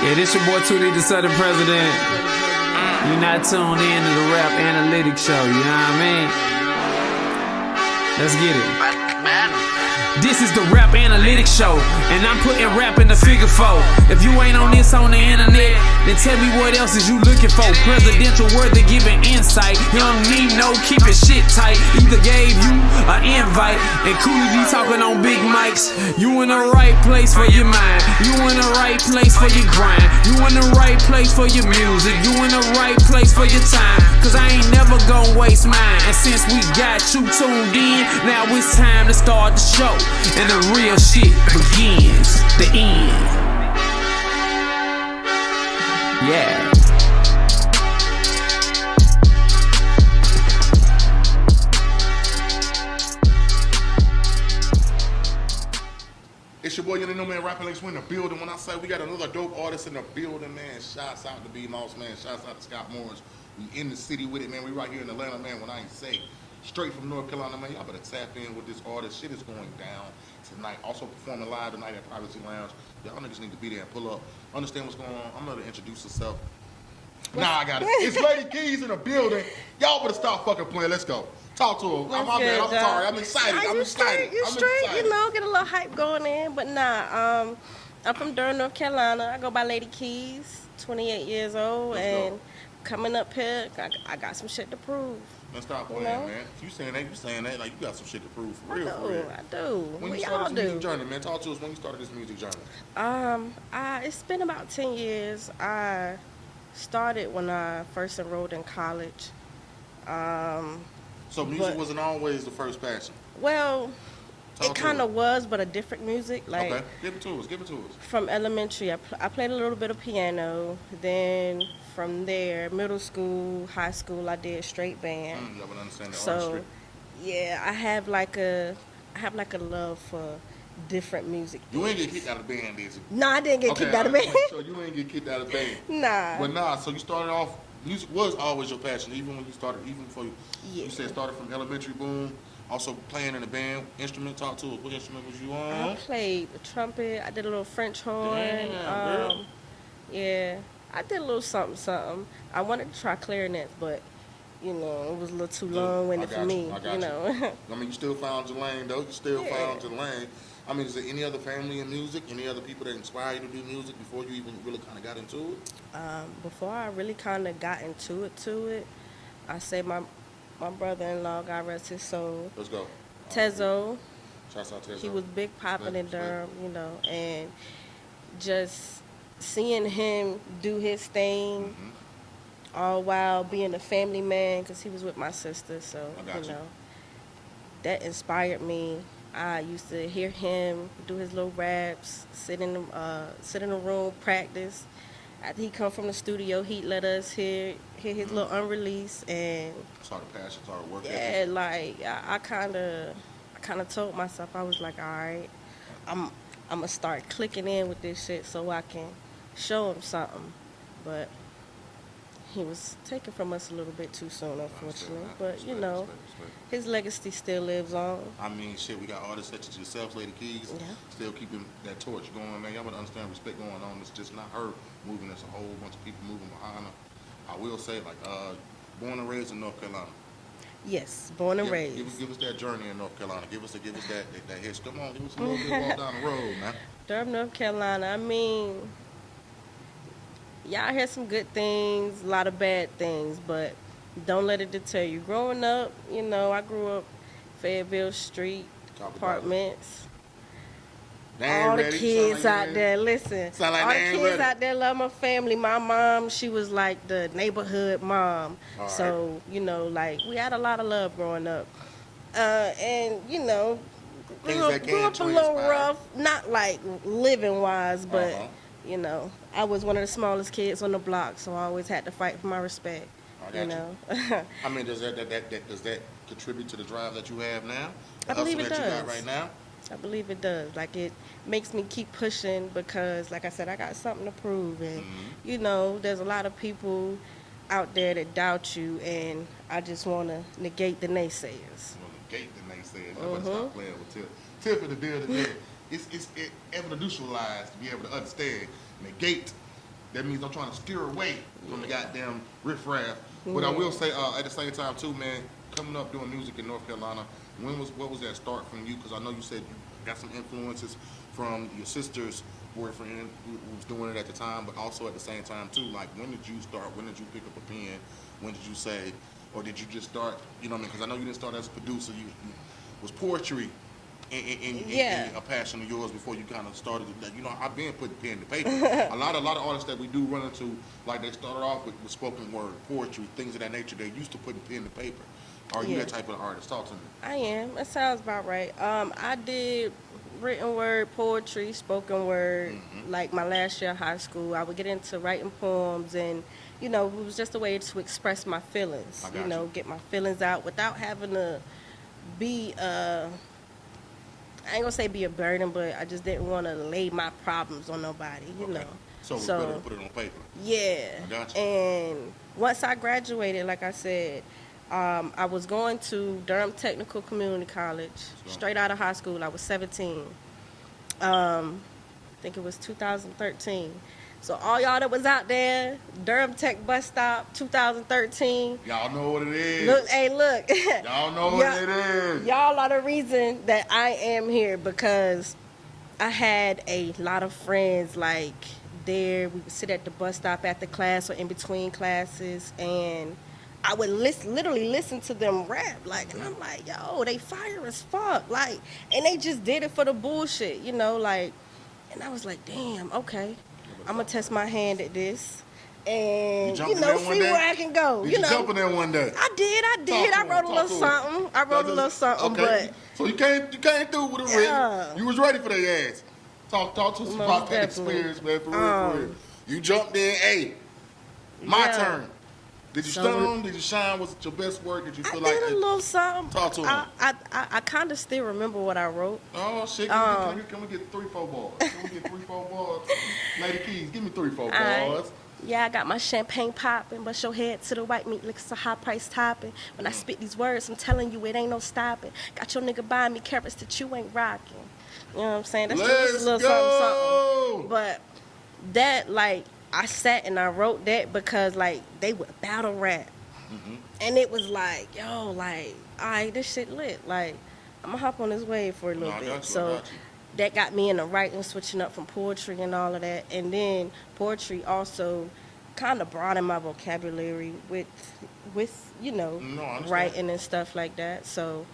Yeah, this your boy 2D, the Southern President. You're not tuned in to the Rap Analytics Show, you know what I mean? Let's get it. This is the Rap Analytics Show, and I'm putting rap in the figure four. If you ain't on this on the internet, then tell me what else is you looking for. Presidential word to giving insight. Young Nino keeping shit tight. Either gave you an invite, and Kooley be talking on big mics. You in the right place for your mind. You in the right place for your grind. You in the right place for your music. You in the right place for your time. Cause I ain't never gonna waste mine. And since we got you tuned in, now it's time to start the show. And the real shit begins. The end. Yeah. It's your boy, Nino, man, Rapping Links. We're in the building. When I say we got another dope artist in the building, man, shouts out to B-Moss, man. Shouts out to Scott Morris. We in the city with it, man. We right here in Atlanta, man. When I ain't say straight from North Carolina, man, y'all better tap in with this artist. Shit is going down tonight. Also performing live tonight at Privacy Lounge. Y'all niggas need to be there and pull up. Understand what's going on. I'm gonna introduce herself. Nah, I got it. It's Ladii Keyyz in the building. Y'all better stop fucking playing. Let's go. Talk to her. I'm sorry. I'm excited. I'm excited. You straight, you know, get a little hype going in. But nah, I'm from Durham, North Carolina. I go by Ladii Keyyz, 28 years old, and coming up here, I got some shit to prove. Man, stop playing, man. You saying that like you got some shit to prove for real, for real. I do. When you started this music journey, man, talk to us when you started this music journey. It's been about 10 years. I started when I first enrolled in college. So music wasn't always the first passion? Well, it kind of was, but a different music. Like, okay, give it to us. From elementary, I played a little bit of piano. Then from there, middle school, high school, I did straight band. Y'all would understand that so, artistry. Yeah, I have like a love for different music. You ain't get kicked out of the band, did you? No, I didn't get kicked out of the band. So you ain't get kicked out of the band. Nah. But nah, so you started off, music was always your passion, even when you started, even before Yeah. You said started from elementary, boom. Also playing in the band, instrument, talk to us. What instrument was you on? I played the trumpet. I did a little French horn. Damn, Yeah, I did a little something. I wanted to try clarinet, but you know, it was a little too long-winded for me. I mean, you still found your lane, though. You still found your lane. I mean, is there any other family in music? Any other people that inspire you to do music before you even really kind of got into it? Before I really kind of got into it, I say my brother-in-law, God rest his soul. Let's go. Tezo. Shouts out Tezo. He was big popping in Durham, you know, and just seeing him do his thing, all while being a family man, because he was with my sister, so you know, that inspired me. I used to hear him do his little raps, sit in the room, practice. After he come from the studio, he'd let us hear his little unreleased, and started passion, started working. Yeah, like I kind of told myself, I was like, all right, I'm gonna start clicking in with this shit so I can show him something, but he was taken from us a little bit too soon, unfortunately. But you know, his legacy still lives on. I mean, shit, we got artists such as yourself, Ladii Keyyz, still keeping that torch going, man. Y'all better understand respect going on. It's just not her moving. There's a whole bunch of people moving behind her. I will say, like, born and raised in North Carolina. Yes, born and raised. Give us that journey in North Carolina. Give us that history. Come on, give us a little bit walk down the road, man. Durham, North Carolina. I mean, y'all hear some good things, a lot of bad things, but don't let it deter you. Growing up, you know, I grew up Fayetteville Street, apartments. All the kids out there, listen. All the kids out there love my family. My mom, she was like the neighborhood mom. So, you know, like, we had a lot of love growing up. And, you know, grew up a little rough, not like living-wise, but, you know, I was one of the smallest kids on the block, so I always had to fight for my respect. You know. I mean, does that contribute to the drive that you have now? I believe it does. That you got right now? I believe it does. Like, it makes me keep pushing because, like I said, I got something to prove. And, you know, there's a lot of people out there that doubt you, and I just want to negate the naysayers. You want to negate the naysayers. You better stop playing with Tiff. Tiff in the deal today. It's evidentialized to be able to understand, negate That means I'm trying to steer away from the goddamn riffraff. But I will say, at the same time too, man, coming up doing music in North Carolina, what was that start from you? Because I know you said you got some influences from your sister's boyfriend who was doing it at the time, but also at the same time too, like when did you start? When did you pick up a pen? When did you say, or did you just start, you know what I mean? Because I know you didn't start as a producer. You was poetry in a passion of yours before you kind of started. You know, I've been putting pen to paper. a lot of artists that we do run into, like they started off with spoken word, poetry, things of that nature. They're used to putting pen to paper. Are you that type of artist? Talk to me. I am. That sounds about right. I did written word, poetry, spoken word. Like my last year of high school, I would get into writing poems, and you know, it was just a way to express my feelings. You know, get my feelings out without having to be I ain't gonna say be a burden, but I just didn't want to lay my problems on nobody. You know. So it was better to put it on paper. Yeah. I got you. And once I graduated, like I said, I was going to Durham Technical Community College, straight out of high school. I was 17. I think it was 2013. So all y'all that was out there, Durham Tech bus stop, 2013. Y'all know what it is. Look. Y'all know what it is. Y'all are the reason that I am here, because I had a lot of friends like there. We would sit at the bus stop after class or in between classes, and I would literally listen to them rap, like, and I'm like, yo, they fire as fuck, like, and they just did it for the bullshit, you know, like, and I was like, damn, okay, I'm gonna test my hand at this, and you know, see where I can go. Did you jump in there one day? I did. I wrote a little something. Okay. But so you came through with a written. You was ready for their ass. Talk to us about that experience, man. For real. You jumped in. Hey, my turn. Did you stun? Did you shine? Was it your best work? Did you feel like? I did a little something. Talk to me. I kind of still remember what I wrote. Oh shit! Can we get 3-4 bars? Can we get 3-4 bars? Ladii Keyyz, give me 3-4 bars. Yeah, I got my champagne popping, bust your head to the white meat like it's a high price topping. When I spit these words, I'm telling you it ain't no stopping. Got your nigga buying me carrots that you ain't rocking. You know what I'm saying? That's just a little something. But that, like, I sat and I wrote that because, like, they would battle rap. And it was like, yo, like, all right, this shit lit. Like, I'm going to hop on this wave for a little bit. So that got me into writing, switching up from poetry and all of that. And then poetry also kind of broadened my vocabulary with you know, writing and stuff like that. So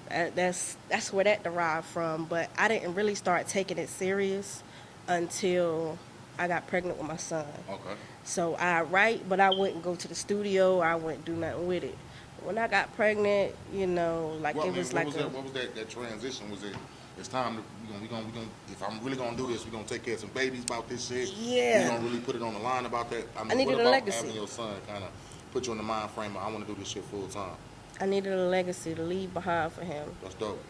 that's where that derived from. But I didn't really start taking it serious until I got pregnant with my son. Okay. So I write, but I wouldn't go to the studio. I wouldn't do nothing with it. When I got pregnant, you know, like it was like what was that transition? Was it? It's time to we gonna if I'm really gonna do this, we're gonna take care of some babies about this shit. Yeah. We're gonna really put it on the line about that. I needed what about a legacy. Having your son kind of put you in the mind frame of I want to do this shit full time. I needed a legacy to leave behind for him. That's dope.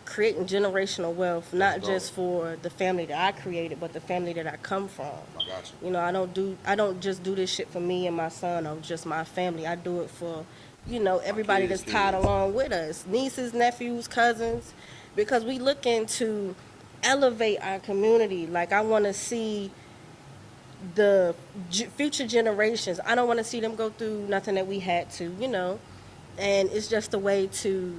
Creating generational wealth, not just for the family that I created, but the family that I come from. I got you. You know, I don't just do this shit for me and my son or just my family. I do it for, you know, everybody that's tied along with us, nieces, nephews, cousins, because we looking to elevate our community. Like, I want to see the future generations. I don't want to see them go through nothing that we had to, you know. And it's just a way to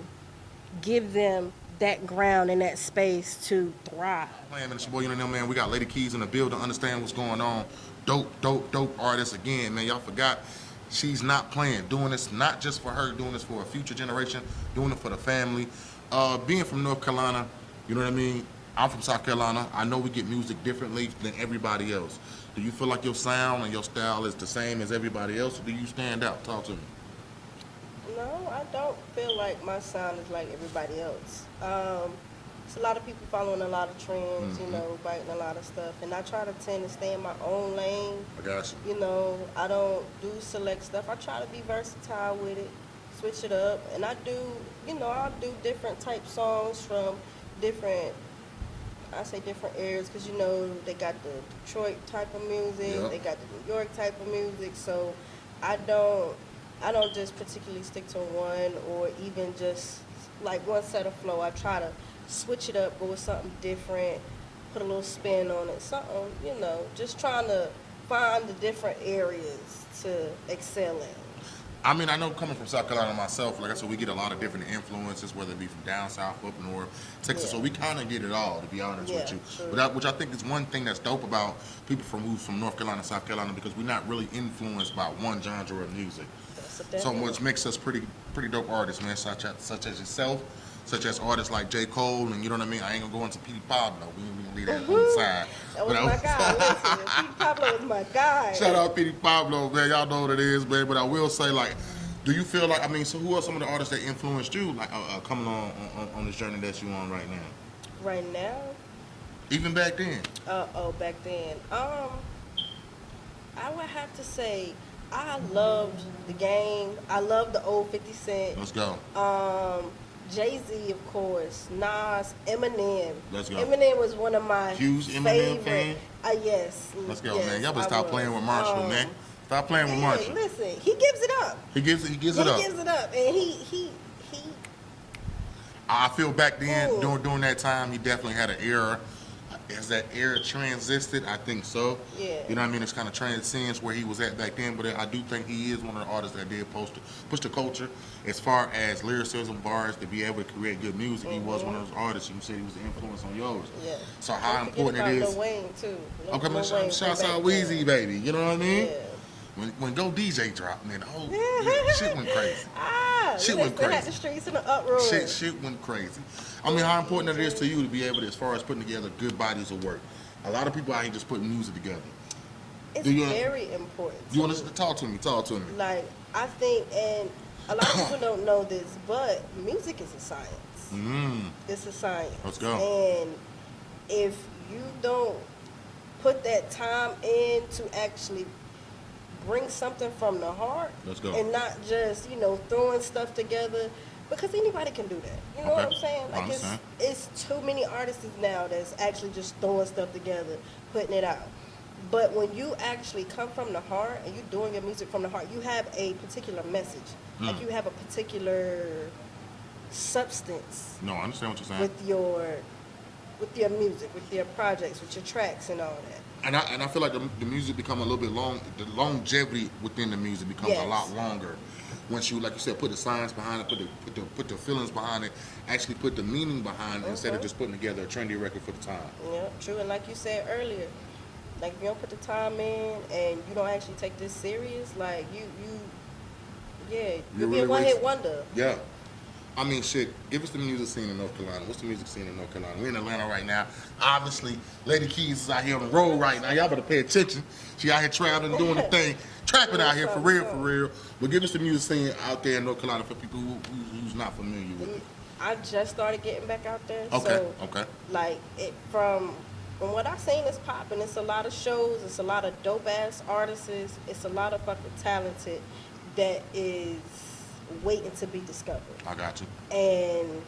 give them that ground and that space to thrive. Man, it's your boy, you know, man. We got Ladii Keyyz in the building. Understand what's going on. Dope artist again, man. Y'all forgot she's not playing. Doing this not just for her, doing this for a future generation, doing it for the family. Being from North Carolina, you know what I mean? I'm from South Carolina. I know we get music differently than everybody else. Do you feel like your sound and your style is the same as everybody else, or do you stand out? Talk to me. No, I don't feel like my sound is like everybody else. It's a lot of people following a lot of trends, you know, biting a lot of stuff, and I try to tend to stay in my own lane. I got you. You know, I don't do select stuff. I try to be versatile with it, switch it up, and I do, you know, I'll do different type songs from different, I say different areas, because, you know, they got the Detroit type of music, they got the New York type of music, so I don't just particularly stick to one or even just like one set of flow. I try to switch it up, go with something different, put a little spin on it. Something, just trying to find the different areas to excel in. I mean, I know coming from South Carolina myself, like I said, we get a lot of different influences, whether it be from down south, up north, Texas. So we kind of get it all, to be honest with you. But which I think is one thing that's dope about people who's from North Carolina, South Carolina, because we're not really influenced by one genre of music. So which makes us pretty dope artists, man, such as yourself, such as artists like J. Cole, and you know what I mean? I ain't gonna go into Petey Pablo. We ain't gonna leave that on the side. That was my guy. Listen, Petey Pablo was my guy. Shout out Petey Pablo, man. Y'all know what it is, man. But I will say, like, do you feel like, I mean, so who are some of the artists that influenced you, like, coming on this journey that you on right now? Right now? Even back then? Back then. I would have to say I loved the game. I loved the old 50 Cent. Let's go. Jay-Z, of course. Nas, Eminem. Let's go. Eminem was one of my huge Eminem fan? Yes. Let's go, yes, man. Y'all better stop playing with Marshall, man. Stop playing with Marshall. Listen, he gives it up. He gives it up. He gives it up, and he. I feel back then, during that time, he definitely had an era. Has that era transisted? I think so. Yeah. You know what I mean? It's kind of transcends where he was at back then, but I do think he is one of the artists that did push the culture as far as lyricism, bars, to be able to create good music. He was one of those artists. You said he was an influence on yours. Yeah. So how important it is. Lil Wayne too. Okay, man, shouts out Weezy, baby. You know what I mean? Yeah. When Go DJ dropped, man, the whole shit went crazy. Shit went crazy. Had the streets in the uproar. Shit went crazy. I mean, how important it is to you to be able to, as far as putting together good bodies of work. A lot of people out here just putting music together. It's very important. You want us to talk to me? Talk to me. Like, I think, and a lot of people don't know this, but music is a science. It's a science. Let's go. And if you don't put that time in to actually bring something from the heart, let's go, and not just throwing stuff together, because anybody can do that. You know what I'm saying? Like it's too many artists now that's actually just throwing stuff together, putting it out. But when you actually come from the heart and you're doing your music from the heart, you have a particular message. Like you have a particular substance. No, I understand what you're saying. With your music, with your projects, with your tracks and all that. And I feel like the music become a little bit long. The longevity within the music becomes a lot longer once you, like you said, put the science behind it, put the feelings behind it, actually put the meaning behind it instead of just putting together a trendy record for the time. Yeah, true. And like you said earlier, like if you don't put the time in and you don't actually take this serious, like you'll be a one-hit wonder. Yeah. I mean, shit, give us the music scene in North Carolina. What's the music scene in North Carolina? We're in Atlanta right now. Obviously, Ladii Keyyz is out here on the road right now. Y'all better pay attention. She out here traveling, doing the thing. Trapping out here, for real. But give us the music scene out there in North Carolina for people who's not familiar with it. I just started getting back out there. Okay. Like, from what I've seen, it's popping. It's a lot of shows. It's a lot of dope-ass artists. It's a lot of fucking talented that is waiting to be discovered. I got you. And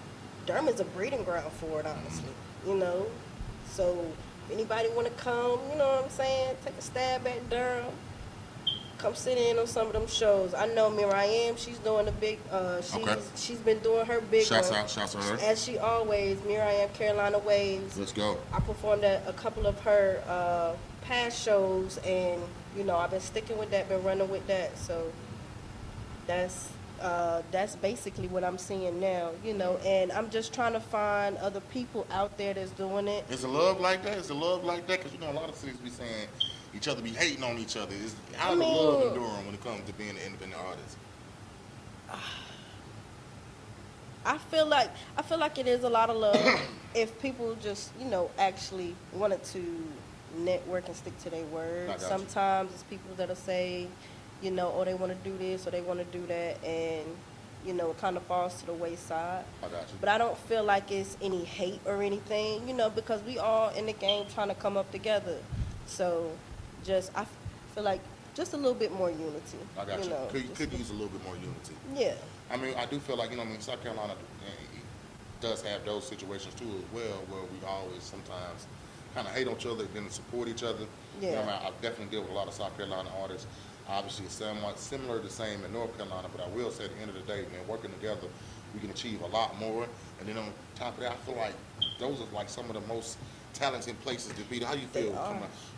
Durham is a breeding ground for it, honestly. So if anybody want to come, you know what I'm saying, take a stab at Durham, come sit in on some of them shows. I know Miriam, she's doing the big, she's been doing her big shouts one. Shouts to her. As she always, Miriam Carolina Waves. Let's go. I performed at a couple of her past shows, and I've been sticking with that, been running with that. So that's basically what I'm seeing now, and I'm just trying to find other people out there that's doing it. Is the love like that? Because a lot of cities be saying each other, be hating on each other. How's the love in Durham when it comes to being an independent artist? I feel like it is a lot of love if people just actually wanted to network and stick to their word. Sometimes it's people that'll say, or they want to do this or they want to do that, and it kind of falls to the wayside. I got you. But I don't feel like it's any hate or anything, because we all in the game trying to come up together. So I feel like just a little bit more unity. I got you. Could use a little bit more unity. Yeah. I mean, I do feel like, South Carolina does have those situations too as well, where we always sometimes kind of hate on each other and then support each other. Yeah. I definitely deal with a lot of South Carolina artists. Obviously, it's somewhat similar, the same in North Carolina, but I will say at the end of the day, man, working together, we can achieve a lot more. And then on top of that, I feel like those are like some of the most talented places to be. How you feel?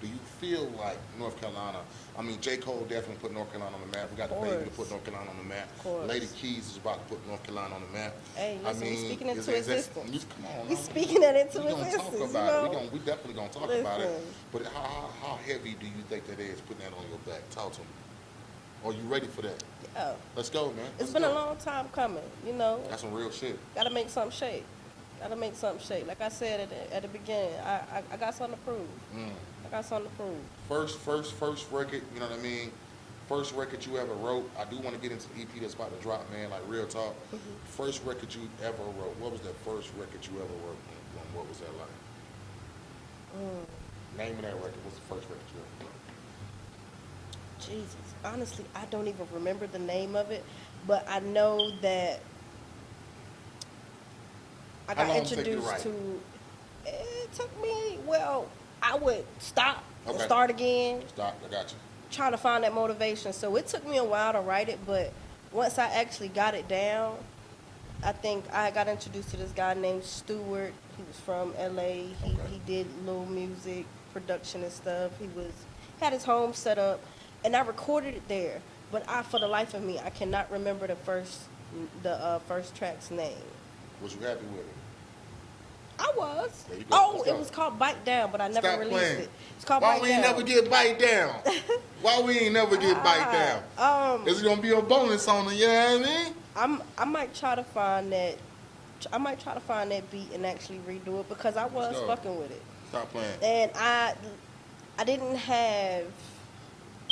Do you feel like North Carolina? I mean, J. Cole definitely put North Carolina on the map. We got the baby to put North Carolina on the map. Ladii Keyyz is about to put North Carolina on the map. Hey, listen, we speaking into existence. Come on, we speaking that into existence. We're gonna talk about it. We definitely gonna talk about it. But how heavy do you think that is, putting that on your back? Talk to me. Are you ready for that? Yeah. Let's go, man. It's been a long time coming, you know. That's some real shit. Gotta make something shake. Gotta make something shake. Like I said at the beginning, I got something to prove. I got something to prove. First record, you know what I mean? First record you ever wrote. I do want to get into the EP that's about to drop, man, like real talk. First record you ever wrote. What was that first record you ever wrote? And what was that like? Name of that record. What's the first record you ever wrote? Jesus. Honestly, I don't even remember the name of it, but I know that I got introduced to. It took me, well, I would stop and start again. Stop, I got you. Trying to find that motivation. So it took me a while to write it, but once I actually got it down, I think I got introduced to this guy named Stewart. He was from LA. He did little music production and stuff. He had his home set up, and I recorded it there. But for the life of me, I cannot remember the first track's name. Was you happy with it? I was. Oh, it was called Bite Down, but I never released it. It's called Bite Down. Why we ain't never get Bite Down? Why we ain't never get Bite Down? Is it gonna be a bonus on it? You know what I mean? I might try to find that. I might try to find that beat and actually redo it because I was fucking with it. Stop playing. And I didn't have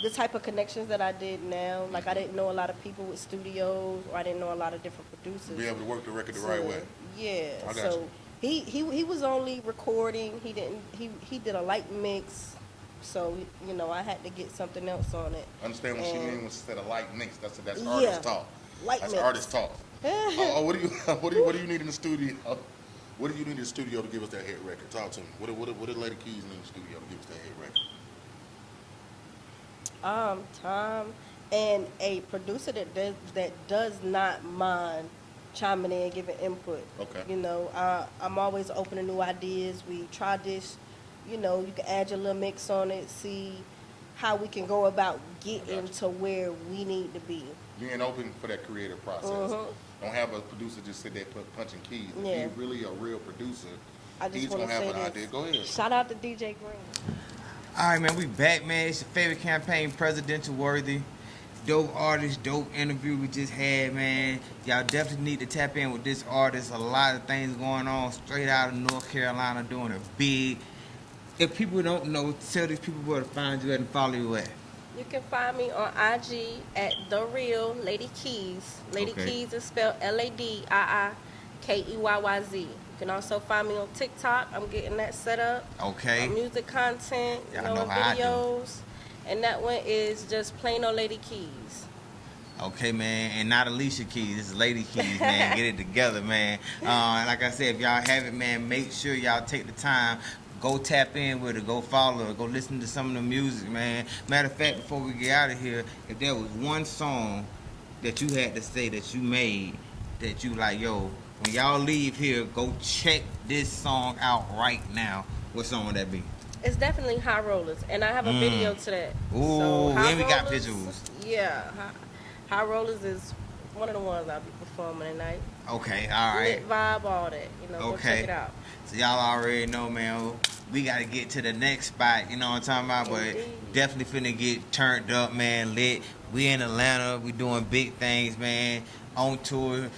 the type of connections that I did now. Like I didn't know a lot of people with studios, or I didn't know a lot of different producers. Be able to work the record the right way. Yeah. I got you. He was only recording. He did a light mix, so you know I had to get something else on it. Understand what she mean when she said a light mix? That's artist talk. That's mix. Artist talk. What do you need in the studio? What do you need in the studio to give us that hit record? Talk to me. What did Ladii Keyyz need in the studio to give us that hit record? Time and a producer that does not mind chiming in, giving input. Okay. You know, I'm always open to new ideas. We try this, you know, you can add your little mix on it, see how we can go about getting to where we need to be. Being open for that creative process. Don't have a producer just sit there punching keys. Yeah. If he's really a real producer, he's going to have an idea. Go ahead. Shout out to DJ Green. All right, man, we back, man. It's your favorite campaign, presidential worthy. Dope artist, dope interview we just had, man. Y'all definitely need to tap in with this artist. A lot of things going on straight out of North Carolina, doing it big. If people don't know, tell these people where to find you at and follow you at. You can find me on IG at The Real Ladii Keyyz. Ladii Keyyz is spelled Ladii Keyyz. You can also find me on TikTok. I'm getting that set up. Okay. Music content, videos. And that one is just plain old Ladii Keyyz. Okay, man, and not Alicia Keys. This is Ladii Keyyz, man. Get it together, man. Like I said, if y'all have it, man, make sure y'all take the time. Go tap in with her. Go follow her. Go listen to some of the music, man. Matter of fact, before we get out of here, if there was one song that you had to say that you made that you like, yo, when y'all leave here, go check this song out right now, what song would that be? It's definitely High Rollers, and I have a video to that. Ooh, so and we got visuals. Yeah, High Rollers is one of the ones I'll be performing tonight. Okay, all right. Lit vibe, all that. You know, go check it out. So y'all already know, man, we got to get to the next spot, you know what I'm talking about? But definitely finna get turned up, man, lit. We in Atlanta, we doing big things, man. On tour,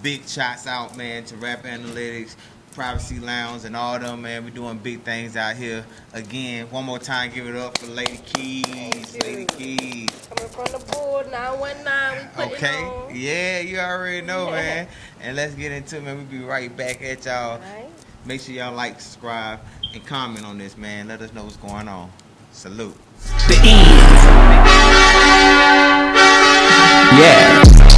big shots out, man, to Rap Analytics, Privacy Lounge, and all them, man. We doing big things out here. Again, one more time, give it up for Ladii Keyyz. Ladii Keyyz. Coming from the board, 919, we put it on. Yeah, you already know, man. And let's get into it, man. We'll be right back at y'all. Right. Make sure y'all like, subscribe, and comment on this, man. Let us know what's going on. Salute. The end. Yeah.